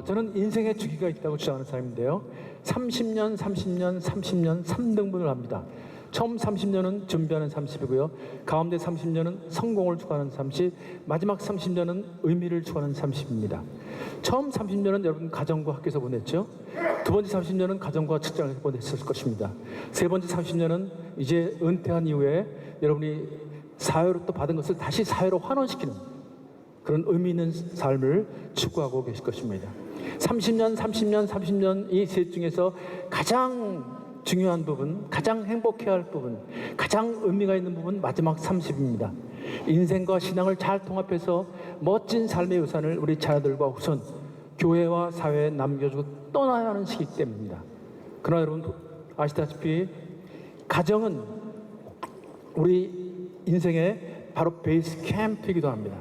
저는 인생의 주기가 있다고 주장하는 사람인데요. 30년, 30년, 30년 3등분을 합니다. 처음 30년은 준비하는 30이고요. 가운데 30년은 성공을 추구하는 30, 마지막 30년은 의미를 추구하는 30입니다. 처음 30년은 여러분 가정과 학교에서 보냈죠. 두 번째 30년은 가정과 직장에서 보냈을 것입니다. 세 번째 30년은 이제 은퇴한 이후에 여러분이 사회로 또 받은 것을 다시 사회로 환원시키는 그런 의미 있는 삶을 추구하고 계실 것입니다. 30년, 30년, 30년 이 셋 중에서 가장 중요한 부분, 가장 행복해야 할 부분, 가장 의미가 있는 부분 마지막 30입니다. 인생과 신앙을 잘 통합해서 멋진 삶의 유산을 우리 자녀들과 우선 교회와 사회에 남겨주고 떠나야 하는 시기 때문입니다. 그러나 여러분 아시다시피 가정은 우리 인생의 바로 베이스 캠프이기도 합니다.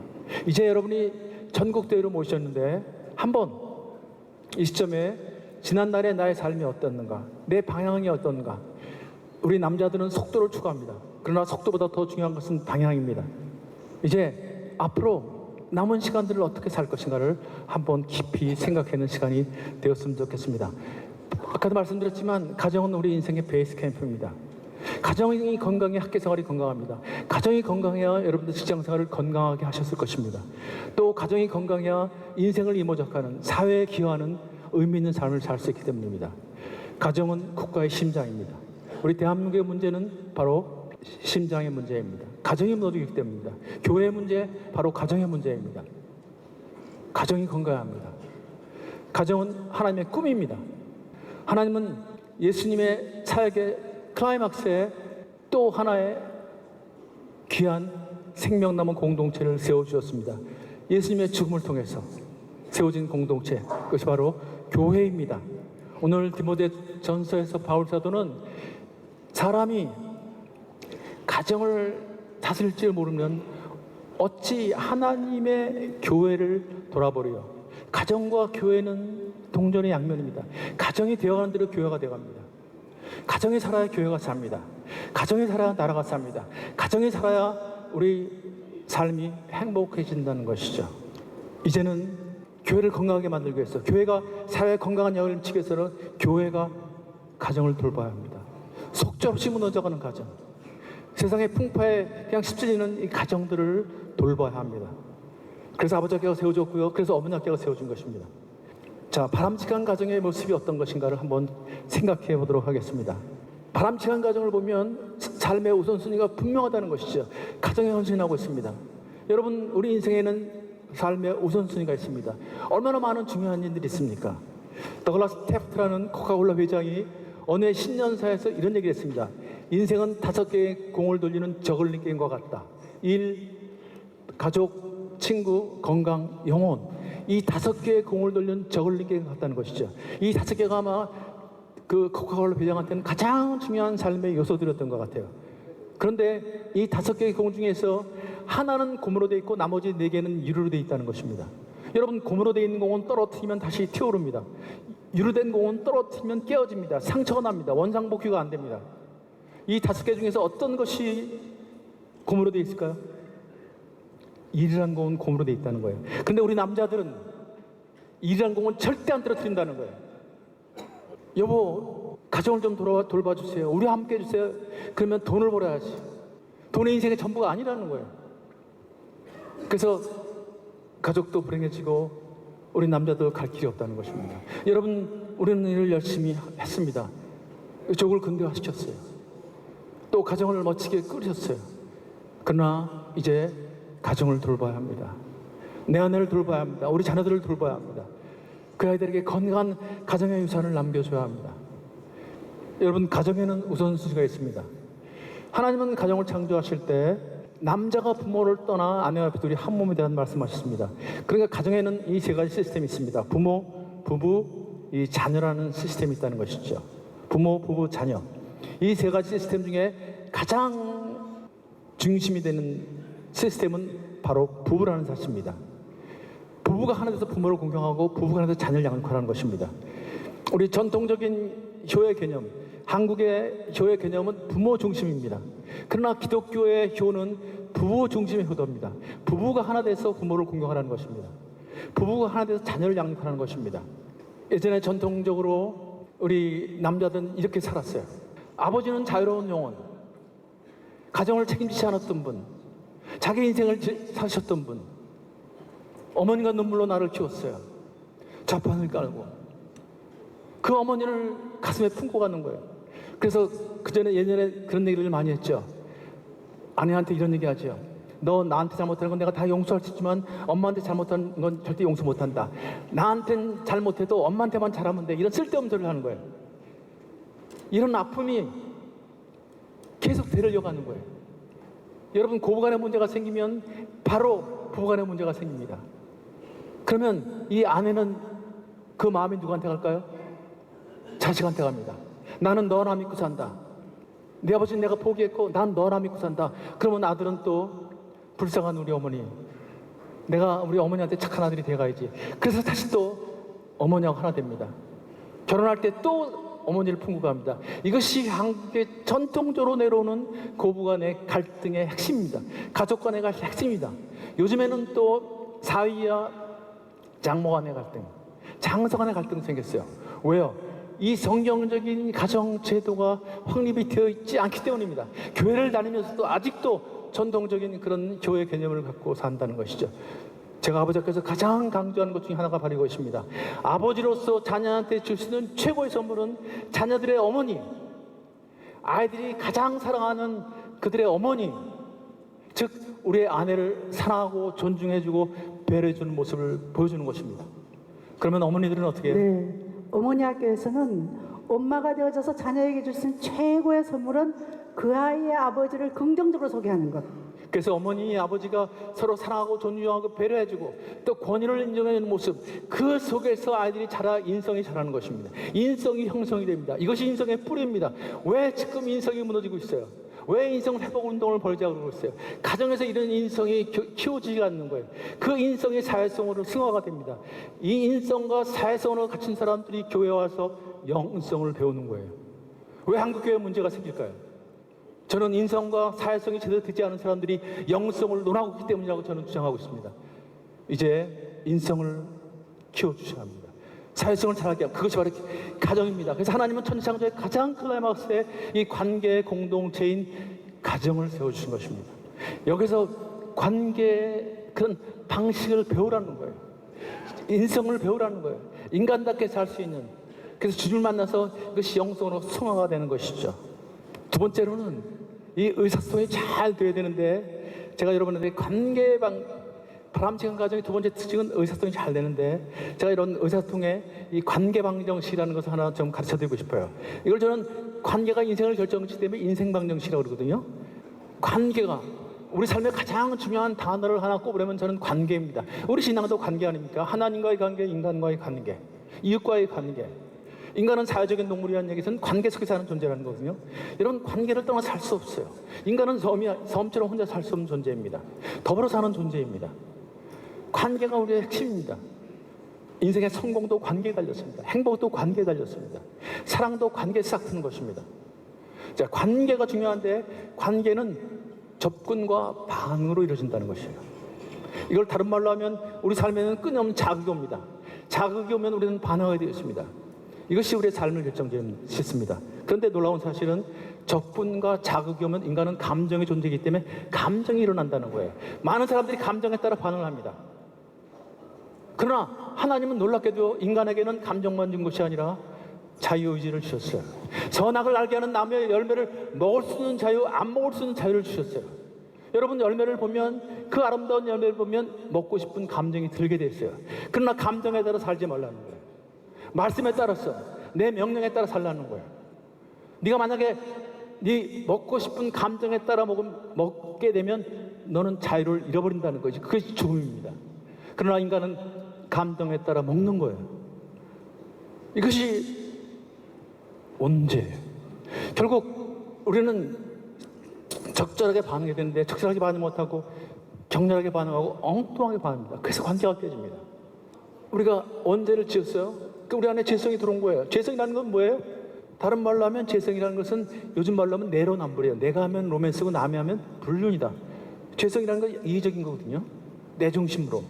이제 여러분이 전국대회로 모셨는데 한번 이 시점에 지난날의 나의 삶이 어떻는가, 내 방향이 어떤가. 우리 남자들은 속도를 추구합니다. 그러나 속도보다 더 중요한 것은 방향입니다. 이제 앞으로 남은 시간들을 어떻게 살 것인가를 한번 깊이 생각하는 시간이 되었으면 좋겠습니다. 아까도 말씀드렸지만 가정은 우리 인생의 베이스 캠프입니다. 가정이 건강해 학교생활이 건강합니다. 가정이 건강해야 여러분들 직장생활을 건강하게 하셨을 것입니다. 또 가정이 건강해야 인생을 이모작하는, 사회에 기여하는 의미 있는 삶을 살 수 있기 때문입니다. 가정은 국가의 심장입니다. 우리 대한민국의 문제는 바로 심장의 문제입니다. 가정이 무너지기 때문입니다. 교회의 문제, 바로 가정의 문제입니다. 가정이 건강해야 합니다. 가정은 하나님의 꿈입니다. 하나님은 예수님의 사역의 클라이막스에 또 하나의 귀한 생명 남은 공동체를 세워주셨습니다. 예수님의 죽음을 통해서 세워진 공동체, 그것이 바로 교회입니다. 오늘 디모데전서에서 바울 사도는 사람이 가정을 다스릴 줄 모르면 어찌 하나님의 교회를 돌아보리요. 가정과 교회는 동전의 양면입니다. 가정이 되어가는 대로 교회가 되어갑니다. 가정이 살아야 교회가 삽니다. 가정이 살아야 나라가 삽니다. 가정이 살아야 우리 삶이 행복해진다는 것이죠. 이제는 교회를 건강하게 만들기 위해서, 교회가 사회에 건강한 영향을 미치기 위해서는 교회가 가정을 돌봐야 합니다. 속절없이 무너져가는 가정, 세상의 풍파에 그냥 휩쓸리는 이 가정들을 돌봐야 합니다. 그래서 아버지 학교가 세워졌고요. 그래서 어머니 학교가 세워진 것입니다. 자, 바람직한 가정의 모습이 어떤 것인가를 한번 생각해 보도록 하겠습니다. 바람직한 가정을 보면 삶의 우선순위가 분명하다는 것이죠. 가정에 헌신하고 있습니다. 여러분, 우리 인생에는 삶의 우선순위가 있습니다. 얼마나 많은 중요한 일들이 있습니까? 더글라스 테프트라는 코카콜라 회장이 어느 신년사에서 이런 얘기를 했습니다. 인생은 5개의 공을 돌리는 저글링 게임과 같다. 일, 가족, 친구, 건강, 영혼. 이 5개의 공을 돌리는 저글링 게임과 같다는 것이죠. 이 5개가 아마 그 코카콜라 회장한테는 가장 중요한 삶의 요소들이었던 것 같아요. 그런데 이 5개의 공 중에서 하나는 고무로 되어 있고 나머지 4개는 유리로 되어 있다는 것입니다. 여러분, 고무로 되어 있는 공은 떨어뜨리면 다시 튀어오릅니다. 유리된 공은 떨어뜨리면 깨어집니다. 상처가 납니다. 원상복귀가 안 됩니다. 이 5개 중에서 어떤 것이 고무로 되어 있을까요? 일이란 공은 고무로 되어 있다는 거예요. 근데 우리 남자들은 일이란 공은 절대 안 떨어뜨린다는 거예요. 여보, 가정을 좀 돌봐주세요. 우리 함께 해주세요. 그러면 돈을 벌어야지. 돈이 인생의 전부가 아니라는 거예요. 그래서 가족도 불행해지고 우리 남자도 갈 길이 없다는 것입니다. 여러분, 우리는 일을 열심히 했습니다. 가족을 근대화시켰어요. 또 가정을 멋지게 꾸리셨어요. 그러나 이제 가정을 돌봐야 합니다. 내 아내를 돌봐야 합니다. 우리 자녀들을 돌봐야 합니다. 그 아이들에게 건강한 가정의 유산을 남겨줘야 합니다. 여러분, 가정에는 우선순위가 있습니다. 하나님은 가정을 창조하실 때 남자가 부모를 떠나 아내와 둘이 한 몸에 대한 말씀하셨습니다. 그러니까 가정에는 이 3가지 시스템이 있습니다. 부모, 부부, 이 자녀라는 시스템이 있다는 것이죠. 부모, 부부, 자녀. 이 3가지 시스템 중에 가장 중심이 되는 시스템은 바로 부부라는 사실입니다. 부부가 하나 돼서 부모를 공경하고 부부가 하나 돼서 자녀를 양육하라는 것입니다. 우리 전통적인 효의 개념, 한국의 효의 개념은 부모 중심입니다. 그러나 기독교의 효는 부부 중심의 효도입니다. 부부가 하나 돼서 부모를 공경하라는 것입니다. 부부가 하나 돼서 자녀를 양육하는 것입니다. 예전에 전통적으로 우리 남자들은 이렇게 살았어요. 아버지는 자유로운 영혼, 가정을 책임지지 않았던 분, 자기 인생을 사셨던 분. 어머니가 눈물로 나를 키웠어요. 자판을 깔고 그 어머니를 가슴에 품고 가는 거예요. 그래서 예전에 그런 얘기를 많이 했죠. 아내한테 이런 얘기 하죠. 너 나한테 잘못한 건 내가 다 용서할 수 있지만 엄마한테 잘못한 건 절대 용서 못한다. 나한테는 잘못해도 엄마한테만 잘하면 돼. 이런 쓸데없는 소리를 하는 거예요. 이런 아픔이 계속 되려 가는 거예요. 여러분, 고부간의 문제가 생기면 바로 부부간의 문제가 생깁니다. 그러면 이 아내는 그 마음이 누구한테 갈까요? 자식한테 갑니다. 나는 너 하나 믿고 산다. 내 아버지는 내가 포기했고 난 너 하나 믿고 산다. 그러면 아들은 또 불쌍한 우리 어머니, 내가 우리 어머니한테 착한 아들이 돼가야지. 그래서 다시 또 어머니하고 하나 됩니다. 결혼할 때 또 어머니를 품고 갑니다. 이것이 한국의 전통적으로 내려오는 고부간의 갈등의 핵심입니다. 가족 간의 핵심입니다. 요즘에는 또 사위와 장모 간의 갈등, 장서 간의 갈등이 생겼어요. 왜요? 이 성경적인 가정 제도가 확립이 되어 있지 않기 때문입니다. 교회를 다니면서도 아직도 전통적인 그런 교회 개념을 갖고 산다는 것이죠. 제가 아버지께서 가장 강조하는 것 중에 하나가 바로 이것입니다. 아버지로서 자녀한테 줄 수 있는 최고의 선물은 자녀들의 어머니, 아이들이 가장 사랑하는 그들의 어머니, 즉 우리의 아내를 사랑하고 존중해주고 배려해주는 모습을 보여주는 것입니다. 그러면 어머니들은 어떻게 해요? 네, 어머니 학교에서는 엄마가 되어져서 자녀에게 줄 수 있는 최고의 선물은 그 아이의 아버지를 긍정적으로 소개하는 것. 그래서 어머니, 아버지가 서로 사랑하고 존중하고 배려해주고 또 권위를 인정하는 모습, 그 속에서 아이들이 자라 인성이 자라는 것입니다. 인성이 형성이 됩니다. 이것이 인성의 뿌리입니다. 왜 지금 인성이 무너지고 있어요? 왜 인성 회복 운동을 벌이자고 그러고 있어요? 가정에서 이런 인성이 키워지지 않는 거예요. 그 인성이 사회성으로 승화가 됩니다. 이 인성과 사회성으로 갖춘 사람들이 교회에 와서 영성을 배우는 거예요. 왜 한국교회에 문제가 생길까요? 저는 인성과 사회성이 제대로 되지 않은 사람들이 영성을 논하고 있기 때문이라고 저는 주장하고 있습니다. 이제 인성을 키워주셔야 합니다. 사회성을 잘하게 하고, 그것이 바로 가정입니다. 그래서 하나님은 천지창조의 가장 클라이막스의 이 관계의 공동체인 가정을 세워주신 것입니다. 여기서 관계의 그런 방식을 배우라는 거예요. 인성을 배우라는 거예요. 인간답게 살 수 있는. 그래서 주님을 만나서 이것이 영성으로 승화가 되는 것이죠. 두 번째로는 이 의사소통이 잘 돼야 되는데, 제가 여러분한테 바람직한 가정의 두 번째 특징은 의사소통이 잘 되는데, 제가 이런 의사소통의 이 관계 방정식이라는 것을 하나 좀 가르쳐 드리고 싶어요. 이걸 저는 관계가 인생을 결정짓기 때문에 인생 방정식이라고 그러거든요. 관계가 우리 삶의 가장 중요한 단어를 하나 꼽으려면 저는 관계입니다. 우리 신앙도 관계 아닙니까? 하나님과의 관계, 인간과의 관계, 이웃과의 관계. 인간은 사회적인 동물이라는 얘기에서는 관계 속에 사는 존재라는 거거든요. 여러분, 관계를 떠나 살 수 없어요. 인간은 섬처럼 혼자 살 수 없는 존재입니다. 더불어 사는 존재입니다. 관계가 우리의 핵심입니다. 인생의 성공도 관계에 달렸습니다. 행복도 관계에 달렸습니다. 사랑도 관계에 싹트는 것입니다. 자, 관계가 중요한데, 관계는 접근과 반응으로 이루어진다는 것이에요. 이걸 다른 말로 하면 우리 삶에는 끊임없는 자극이 옵니다. 자극이 오면 우리는 반응하게 되어 있습니다. 이것이 우리의 삶을 결정짓습니다. 그런데 놀라운 사실은 적분과 자극이 오면 인간은 감정의 존재이기 때문에 감정이 일어난다는 거예요. 많은 사람들이 감정에 따라 반응을 합니다. 그러나 하나님은 놀랍게도 인간에게는 감정만 준 것이 아니라 자유의지를 주셨어요. 선악을 알게 하는 나무의 열매를 먹을 수 있는 자유, 안 먹을 수 있는 자유를 주셨어요. 여러분, 열매를 보면, 그 아름다운 열매를 보면 먹고 싶은 감정이 들게 됐어요. 그러나 감정에 따라 살지 말라는 거예요. 말씀에 따라서, 내 명령에 따라 살라는 거예요. 네가 만약에 네 먹고 싶은 감정에 따라 먹게 되면 너는 자유를 잃어버린다는 거지. 그것이 죽음입니다. 그러나 인간은 감정에 따라 먹는 거예요. 이것이 원죄예요. 결국 우리는 적절하게 반응해야 되는데 적절하게 반응 못하고 격렬하게 반응하고 엉뚱하게 반응합니다. 그래서 관계가 깨집니다. 우리가 원죄를 지었어요. 우리 안에 죄성이 들어온 거예요. 죄성이라는 건 뭐예요? 다른 말로 하면 죄성이라는 것은 요즘 말로 하면 내로남불이에요. 내가 하면 로맨스고 남이 하면 불륜이다. 죄성이라는 건 이기적인 거거든요. 내 중심으로.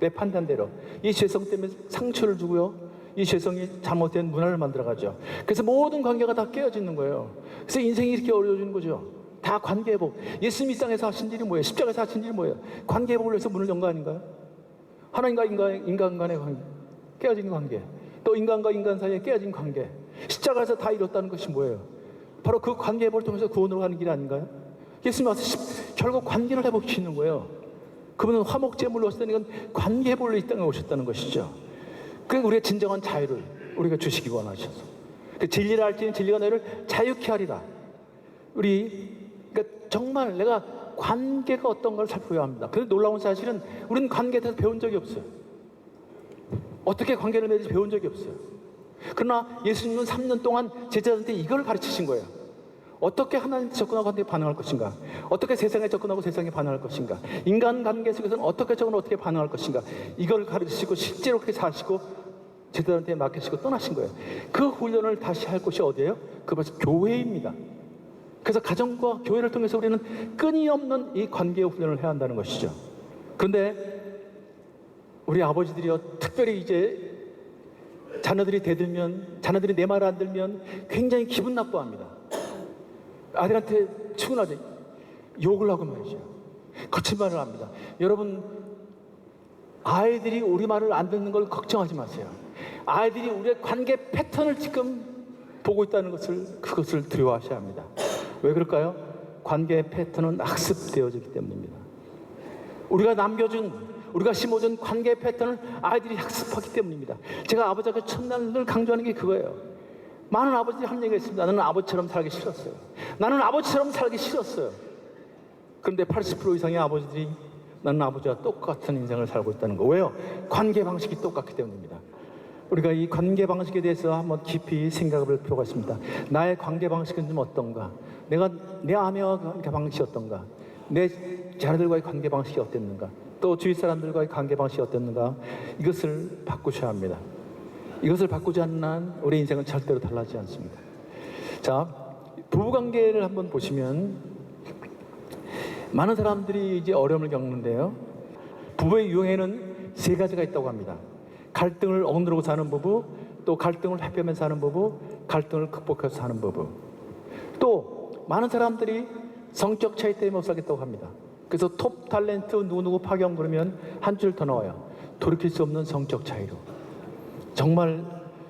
내 판단대로. 이 죄성 때문에 상처를 주고요. 이 죄성이 잘못된 문화를 만들어가죠. 그래서 모든 관계가 다 깨어지는 거예요. 그래서 인생이 이렇게 어려워지는 거죠. 다 관계회복. 예수님 이 땅에서 하신 일이 뭐예요? 십자가에서 하신 일이 뭐예요? 관계회복을 위해서 문을 연 거 아닌가요? 하나님과 인간 간의 관계, 깨어진 관계, 또 인간과 인간 사이에 깨어진 관계, 십자가에서 다 이뤘다는 것이 뭐예요? 바로 그 관계회복을 통해서 구원으로 가는 길 아닌가요? 예수님 와서 결국 관계를 회복시키는 거예요. 그분은 화목제물로 오셨다는 건 관계회복을 이 땅에 오셨다는 것이죠. 그러니까 우리의 진정한 자유를 우리가 주시기 원하셔서, 그 진리를 알지니 진리가 너희를 자유케 하리라. 그러니까 정말 내가 관계가 어떤가를 살펴야 합니다. 그런데 놀라운 사실은 우리는 관계에 대해서 배운 적이 없어요. 어떻게 관계를 맺는지 배운 적이 없어요. 그러나 예수님은 3년 동안 제자들한테 이걸 가르치신 거예요. 어떻게 하나님께 접근하고 하나님께 반응할 것인가, 어떻게 세상에 접근하고 세상에 반응할 것인가, 인간관계 속에서는 어떻게 접근하고 어떻게 반응할 것인가, 이걸 가르치시고 실제로 그렇게 사시고 제자들한테 맡기시고 떠나신 거예요. 그 훈련을 다시 할 곳이 어디예요? 그것이 교회입니다. 그래서 가정과 교회를 통해서 우리는 끊임없는 이 관계의 훈련을 해야 한다는 것이죠. 그런데 우리 아버지들이요, 특별히 이제 자녀들이 대들면, 자녀들이 내 말을 안 들면 굉장히 기분 나빠합니다. 아들한테 충분하게 욕을 하고 말이죠. 거친 말을 합니다. 여러분, 아이들이 우리 말을 안 듣는 걸 걱정하지 마세요. 아이들이 우리의 관계 패턴을 지금 보고 있다는 그것을 두려워하셔야 합니다. 왜 그럴까요? 관계의 패턴은 학습되어지기 때문입니다. 우리가 심어준 관계의 패턴을 아이들이 학습하기 때문입니다. 제가 아버지가 첫날 늘 강조하는 게 그거예요. 많은 아버지들이 한 얘기가 있습니다. 나는 아버지처럼 살기 싫었어요. 나는 아버지처럼 살기 싫었어요. 그런데 80% 이상의 아버지들이 나는 아버지와 똑같은 인생을 살고 있다는 거. 왜요? 관계 방식이 똑같기 때문입니다. 우리가 이 관계 방식에 대해서 한번 깊이 생각해 볼 필요가 있습니다. 나의 관계 방식은 좀 어떤가? 내가 내 아내와 관계 방식이 어떤가? 내 자녀들과의 관계 방식이 어땠는가? 또 주위 사람들과의 관계 방식이 어땠는가? 이것을 바꾸셔야 합니다. 이것을 바꾸지 않는 한 우리 인생은 절대로 달라지지 않습니다. 자, 부부관계를 한번 보시면 많은 사람들이 이제 어려움을 겪는데요. 부부의 유형에는 3가지가 있다고 합니다. 갈등을 억누르고 사는 부부, 또 갈등을 회피하면서 사는 부부, 갈등을 극복해서 사는 부부. 또 많은 사람들이 성적 차이 때문에 못 살겠다고 합니다. 그래서 톱 탤런트 누구누구 파견 그러면 한 줄 더 나와요. 돌이킬 수 없는 성적 차이로. 정말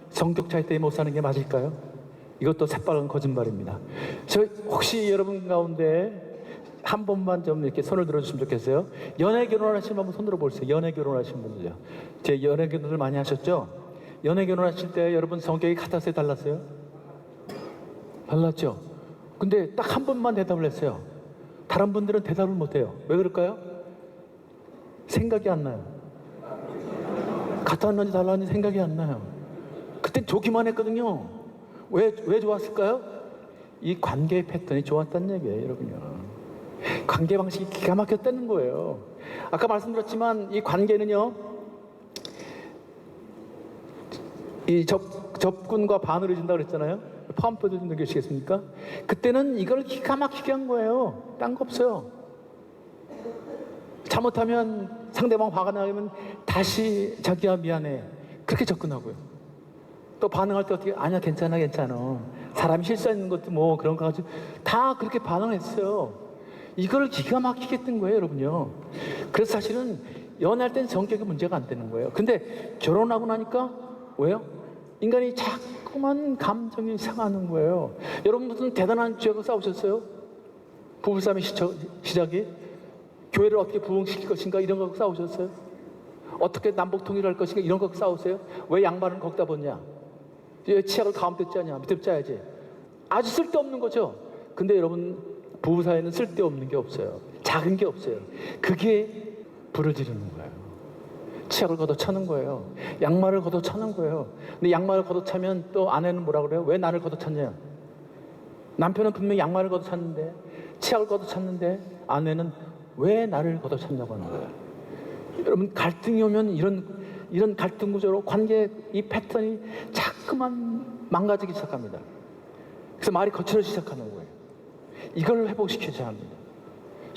성격 차이 때문에 못 사는 게 맞을까요? 이것도 새빨간 거짓말입니다. 저 혹시 여러분 가운데 한 번만 좀 이렇게 손을 들어주시면 좋겠어요. 연애 결혼하시는 분 한번 손 들어보세요. 연애 결혼하시는 분들요. 제 연애 결혼을 많이 하셨죠? 연애 결혼하실 때 여러분 성격이 같았어요? 달랐어요? 달랐죠? 근데 딱 한 번만 대답을 했어요. 다른 분들은 대답을 못해요. 왜 그럴까요? 생각이 안 나요. 같았는지 달랐는지 생각이 안 나요. 그때 좋기만 했거든요. 왜 좋았을까요? 이 관계의 패턴이 좋았다는 얘기예요, 여러분요. 관계 방식이 기가 막혔다는 거예요. 아까 말씀드렸지만 이 관계는요, 이 접근과 반응을 준다고 그랬잖아요. 파운드 좀 느끼시겠습니까? 그때는 이걸 기가 막히게 한 거예요. 딴 거 없어요. 잘못하면 상대방 화가 나면 다시 자기야 미안해 그렇게 접근하고요. 또 반응할 때 어떻게 아니야 괜찮아 사람이 실수하는 것도 뭐 그런 거 가지고 다 그렇게 반응을 했어요. 이걸 기가 막히게 했던 거예요, 여러분요. 그래서 사실은 연애할 땐 성격이 문제가 안 되는 거예요. 근데 결혼하고 나니까 왜요? 인간이 자꾸만 감정이 상하는 거예요. 여러분 무슨 대단한 죄가 싸우셨어요? 부부싸움의 시작이? 교회를 어떻게 부흥시킬 것인가 이런 거 싸우셨어요? 어떻게 남북 통일할 것인가 이런 거 싸우세요? 왜 양말은 거기다 벗냐? 왜 치약을 가운데 짜냐? 밑에 짜야지. 아주 쓸데없는 거죠. 근데 여러분 부부 사이에는 쓸데없는 게 없어요. 작은 게 없어요. 그게 불을 지르는 거예요. 치약을 걷어차는 거예요. 양말을 걷어차는 거예요. 근데 양말을 걷어차면 또 아내는 뭐라 그래요? 왜 나를 걷어찼냐? 남편은 분명히 양말을 걷어찼는데 치약을 걷어찼는데 아내는 왜 나를 걷어찼냐고 하는 거예요. 여러분 갈등이 오면 이런 갈등 구조로 관계 이 패턴이 자꾸만 망가지기 시작합니다. 그래서 말이 거칠어지기 시작하는 거예요. 이걸 회복시켜줘야 합니다.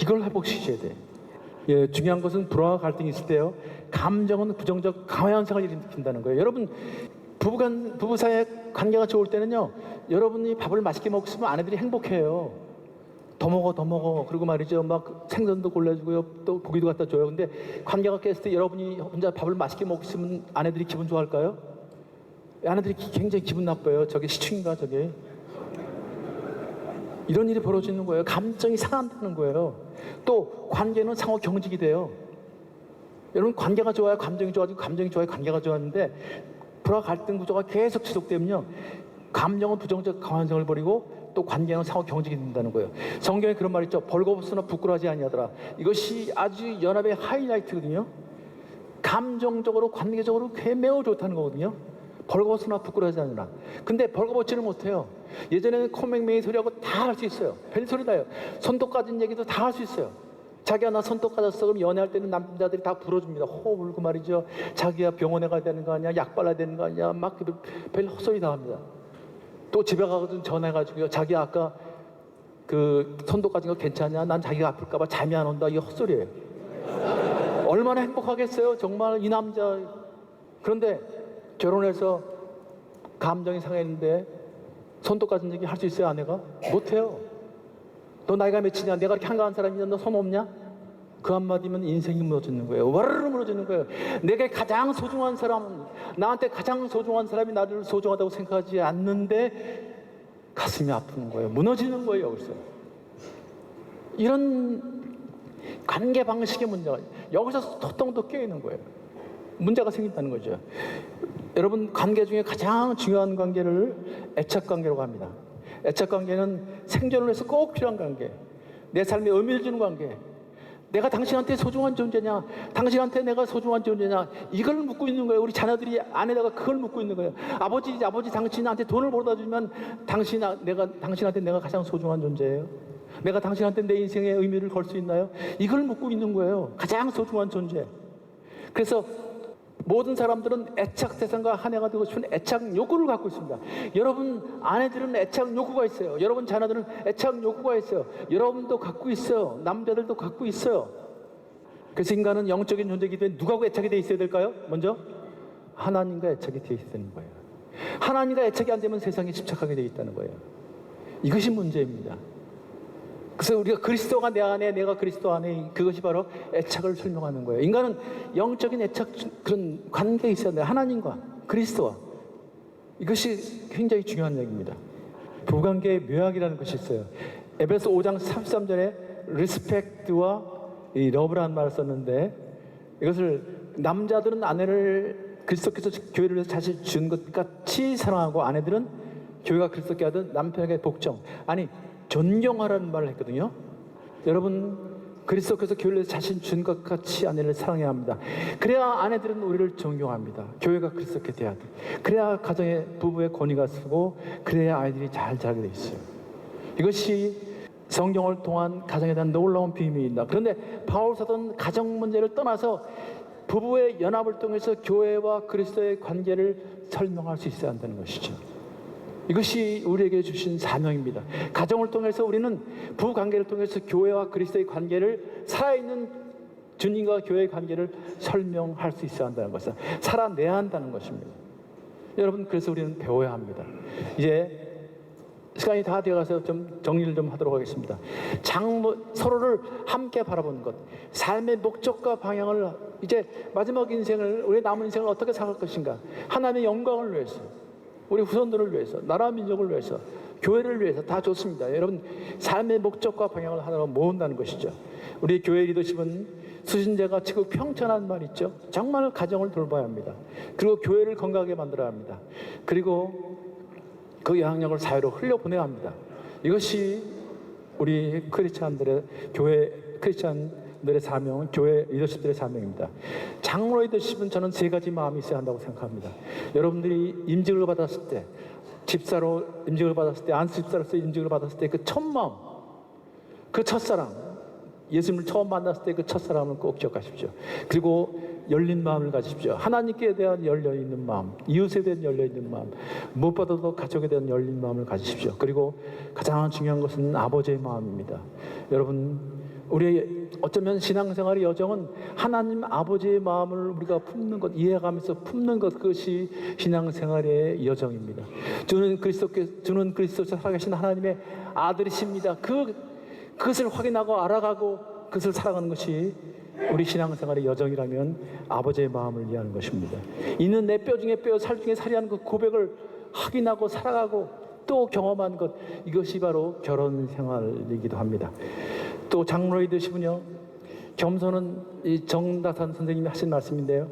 이걸 회복시켜야 돼. 예, 중요한 것은 불화와 갈등이 있을 때요. 감정은 부정적 강화현상을 일으킨다는 거예요. 여러분 부부 사이의 관계가 좋을 때는요. 여러분이 밥을 맛있게 먹으면 아내들이 행복해요. 더 먹어. 그리고 말이죠. 막 생선도 골라주고요. 또 고기도 갖다 줘요. 근데 관계가 깼을 때 여러분이 혼자 밥을 맛있게 먹으면 아내들이 기분 좋아할까요? 아내들이 굉장히 기분 나빠요. 저게 시충인가 저게. 이런 일이 벌어지는 거예요. 감정이 상한다는 거예요. 또 관계는 상호 경직이 돼요. 여러분 관계가 좋아야 감정이 좋아지고 감정이 좋아야 관계가 좋아지는데 불화 갈등 구조가 계속 지속되면요. 감정은 부정적 강환성을 벌이고 또 관계는 상호 경직이 된다는 거예요. 성경에 그런 말 있죠. 벌거벗으나 부끄러워하지 아니하더라. 이것이 아주 연합의 하이라이트거든요. 감정적으로 관계적으로 매우 좋다는 거거든요. 벌거벗으나 부끄러워하지 않으라. 근데 벌거벗지를 못해요. 예전에는 코맹맹이 소리하고 다 할 수 있어요. 별소리 나요. 손톱 까진 얘기도 다 할 수 있어요. 자기야 나 손톱 까졌어. 그럼 연애할 때는 남자들이 다 불어줍니다. 호 울고 말이죠. 자기야 병원에 가야 되는 거 아니야? 약 발라야 되는 거 아니야? 막 별 헛소리 다 합니다. 또 집에 가거든 전화해가지고요. 자기야 아까 그 손톱 까진 거 괜찮냐? 난 자기가 아플까 봐 잠이 안 온다. 이게 헛소리예요. 얼마나 행복하겠어요. 정말 이 남자. 그런데 결혼해서 감정이 상했는데 손톱 까진 얘기 할 수 있어요? 아내가? 못해요. 너 나이가 몇이냐? 내가 이렇게 한가한 사람이냐? 너 손 없냐? 그 한마디면 인생이 무너지는 거예요. 와르르 무너지는 거예요. 내게 가장 소중한 사람은, 나한테 가장 소중한 사람이 나를 소중하다고 생각하지 않는데 가슴이 아픈 거예요. 무너지는 거예요. 여기서. 이런 관계 방식의 문제가 여기서 토통도 깨있는 거예요. 문제가 생긴다는 거죠. 여러분 관계 중에 가장 중요한 관계를 애착관계라고 합니다. 애착관계는 생존을 위해서 꼭 필요한 관계. 내 삶에 의미를 주는 관계. 내가 당신한테 소중한 존재냐? 당신한테 내가 소중한 존재냐? 이걸 묻고 있는 거예요. 우리 자녀들이 안에다가 그걸 묻고 있는 거예요. 아버지 당신한테 돈을 벌어다 주면 당신한테 내가 가장 소중한 존재예요. 내가 당신한테 내 인생의 의미를 걸 수 있나요? 이걸 묻고 있는 거예요. 가장 소중한 존재. 그래서 모든 사람들은 애착 대상과 하나가 되고 싶은 애착 욕구를 갖고 있습니다. 여러분 아내들은 애착 욕구가 있어요. 여러분 자녀들은 애착 욕구가 있어요. 여러분도 갖고 있어요. 남자들도 갖고 있어요. 그래서 인간은 영적인 존재이기 때문에 누구하고 애착이 돼 있어야 될까요? 먼저 하나님과 애착이 돼 있어야 되는 거예요. 하나님과 애착이 안 되면 세상에 집착하게 돼 있다는 거예요. 이것이 문제입니다. 그래서 우리가 그리스도가 내 안에 내가 그리스도 안에 그것이 바로 애착을 설명하는 거예요. 인간은 영적인 애착 그런 관계에 있어야 돼요. 하나님과 그리스도와. 이것이 굉장히 중요한 얘기입니다. 부부관계의 묘약이라는 것이 있어요. 에베소 5장 33절에 리스펙트와 이 러브라는 말을 썼는데 이것을 남자들은 아내를 그리스도께서 교회를 위해서 자신을 준 것 같이 사랑하고 아내들은 교회가 그리스도께 하듯 남편에게 복종 아니 존경하라는 말을 했거든요. 여러분 그리스도께서 교회를 위해서 자신 준 것 같이 아내를 사랑해야 합니다. 그래야 아내들은 우리를 존경합니다. 교회가 그리스도께 대하듯. 그래야 가정의 부부의 권위가 쓰고 그래야 아이들이 잘 자라게 돼 있어요. 이것이 성경을 통한 가정에 대한 놀라운 비밀입니다. 그런데 바울 사도는 가정 문제를 떠나서 부부의 연합을 통해서 교회와 그리스도의 관계를 설명할 수 있어야 한다는 것이죠. 이것이 우리에게 주신 사명입니다. 가정을 통해서 우리는 부부관계를 통해서 교회와 그리스도의 관계를 살아있는 주님과 교회의 관계를 설명할 수 있어야 한다는 것을 살아내야 한다는 것입니다. 여러분 그래서 우리는 배워야 합니다. 이제 시간이 다 되어가서 좀 정리를 좀 하도록 하겠습니다. 서로를 함께 바라보는 것, 삶의 목적과 방향을 이제 마지막 인생을 우리의 남은 인생을 어떻게 살아갈 것인가, 하나님의 영광을 위해서, 우리 후손들을 위해서, 나라 민족을 위해서, 교회를 위해서 다 좋습니다. 여러분 삶의 목적과 방향을 하나로 모은다는 것이죠. 우리 교회 리더십은 수신제가 지금 평천한 말 있죠. 정말 가정을 돌봐야 합니다. 그리고 교회를 건강하게 만들어야 합니다. 그리고 그 영향력을 사회로 흘려보내야 합니다. 이것이 우리 크리스찬들의 교회 크리스찬들의 사명은 교회 리더십들의 사명입니다. 장로 리더십은 저는 세 가지 마음이 있어야 한다고 생각합니다. 여러분들이 임직을 받았을 때, 집사로 임직을 받았을 때, 안수집사로서 임직을 받았을 때 그 첫 마음, 그 첫사랑, 예수님을 처음 만났을 때 그 첫사랑을 꼭 기억하십시오. 그리고 열린 마음을 가지십시오. 하나님께 대한 열려있는 마음, 이웃에 대한 열려있는 마음, 무엇보다도 가족에 대한 열린 마음을 가지십시오. 그리고 가장 중요한 것은 아버지의 마음입니다. 여러분, 우리의 어쩌면 신앙생활의 여정은 하나님 아버지의 마음을 우리가 품는 것, 이해가면서 품는 것, 그것이 신앙생활의 여정입니다. 주는 그리스도께서 살아계신 하나님의 아들이십니다. 그것을 확인하고 알아가고 그것을 살아가는 것이 우리 신앙생활의 여정이라면 아버지의 마음을 이해하는 것입니다. 이는 내 뼈 중에 뼈, 살 중에 살이라는 그 고백을 확인하고 살아가고 또 경험한 것, 이것이 바로 결혼 생활이기도 합니다. 또 장로이 되시군요. 겸손은 이 정다산 선생님이 하신 말씀인데요.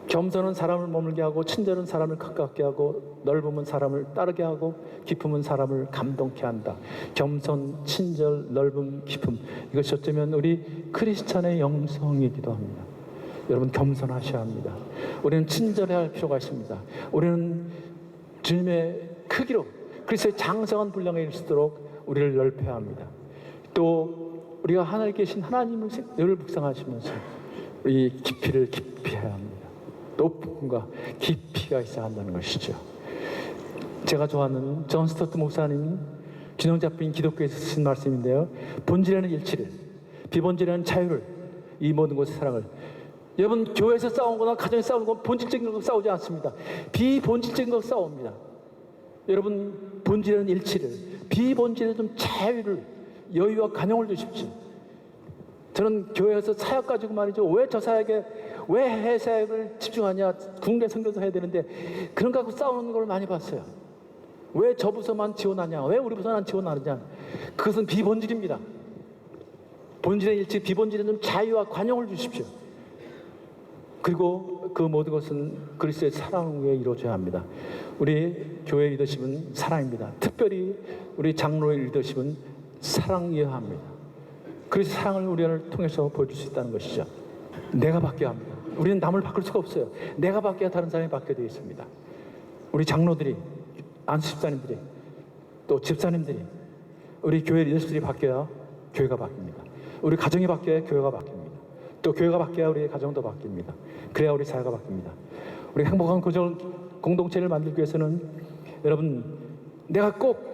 겸손은 사람을 머물게 하고, 친절은 사람을 가깝게 하고, 넓음은 사람을 따르게 하고, 기쁨은 사람을 감동케 한다. 겸손, 친절, 넓음, 기쁨, 이것이 어쩌면 우리 크리스찬의 영성이기도 합니다. 여러분, 겸손하셔야 합니다. 우리는 친절해야 할 필요가 있습니다. 우리는 주님의 크기로 그리스도의 장성한 분량에 이를 수 있도록 우리를 넓혀야 합니다. 또 우리가 하늘에 계신 하나님을 늘 묵상하시면서 우리 깊이를 깊이해야 합니다. 높음과 깊이가 있어야 한다는 것이죠. 제가 좋아하는 존 스토트 목사님 균형 잡힌 기독교에서 쓰신 말씀인데요. 본질에는 일치를, 비본질에는 자유를, 이 모든 것의 사랑을. 여러분, 교회에서 싸우는 거나 가정에서 싸우는 건 본질적인 거 싸우지 않습니다. 비본질적인 거 싸웁니다. 여러분, 본질에는 일치를, 비본질에는 좀 자유를, 여유와 간용을 주십시오. 저는 교회에서 사역 가지고 말이죠. 왜 저 사역에, 왜 해사역을 집중하냐, 국내 선교도 해야 되는데 그런 거 갖고 싸우는 걸 많이 봤어요. 왜 저 부서만 지원하냐, 왜 우리 부서는 안 지원하느냐. 그것은 비본질입니다. 본질의 일치, 비본질에 좀 자유와 관용을 주십시오. 그리고 그 모든 것은 그리스도의 사랑 위에 이루어져야 합니다. 우리 교회 리더십은 사랑입니다. 특별히 우리 장로의 리더십은 사랑이어야 합니다. 그래서 사랑을 우리를 통해서 보여줄 수 있다는 것이죠. 내가 바뀌어야 합니다. 우리는 남을 바꿀 수가 없어요. 내가 바뀌어야 다른 사람이 바뀌게 되어 있습니다. 우리 장로들이, 안수 집사님들이, 또 집사님들이, 우리 교회 리더십들이 바뀌어야 교회가 바뀝니다. 우리 가정이 바뀌어야 교회가 바뀝니다. 또 교회가 바뀌어야 우리 가정도 바뀝니다. 그래야 우리 사회가 바뀝니다. 우리 행복한 공동체를 만들기 위해서는 여러분, 내가 꼭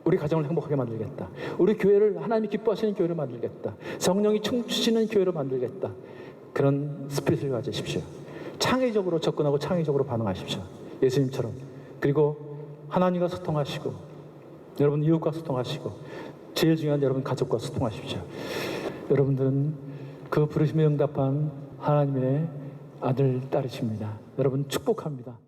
우리 가정을 행복하게 만들겠다. 우리 교회를 하나님이 기뻐하시는 교회로 만들겠다. 성령이 춤추시는 교회로 만들겠다. 그런 스피릿을 가지십시오. 창의적으로 접근하고 창의적으로 반응하십시오. 예수님처럼. 그리고 하나님과 소통하시고, 여러분 이웃과 소통하시고, 제일 중요한 여러분 가족과 소통하십시오. 여러분들은 그 부르심에 응답한 하나님의 아들, 딸이십니다. 여러분 축복합니다.